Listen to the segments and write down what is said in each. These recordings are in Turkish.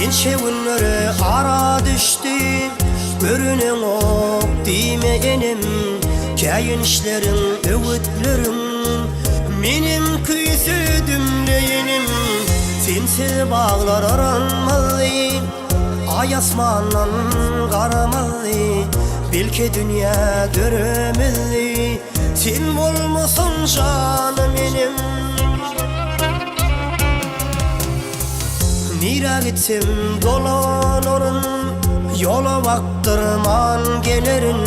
Enşe günleri ara düştü, görünen ok dimeyenim. Kayın işlerin, öğütlerin, benim kıyısı dümleyenim. Sensiz bağlar aranmalı, ay asmandan karamalı. Belki dünya dörümlü, sen olmasın canım benim. Nira gitsem dolanırım, yola baktırman gelirin.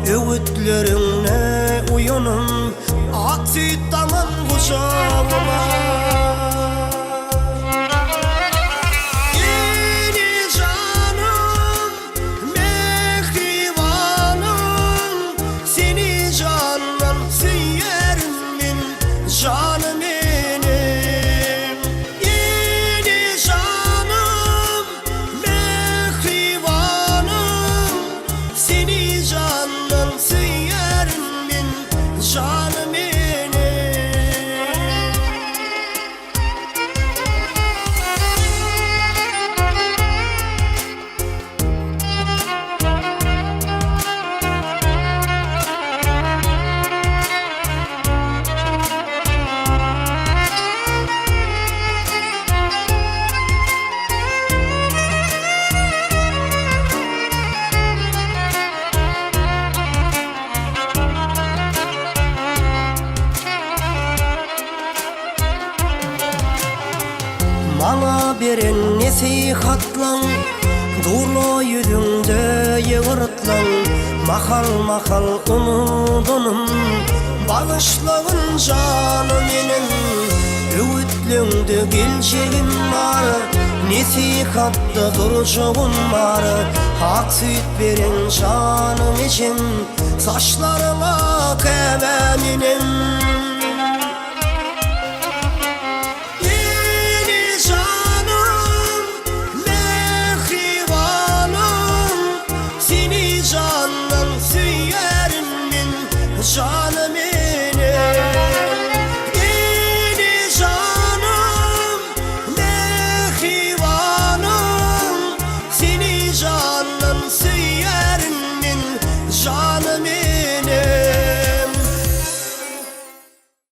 Öğütlerine uyanım, ak süt damın kucağıma. Yeni canım, mehribanım, seni candan severim ben, canım benim. Yeni canım, mehribanım, seni candan severim ben, canım benim. Bana beren nesihatlan, durla yüzünde yığırtlan. Mahal mahal umudunum, bağışlavın canım benim. Öğütlüğünde geleceğim var, nesihatta duracağım var. Hak süt veren canım için, saçlarıma keveminim.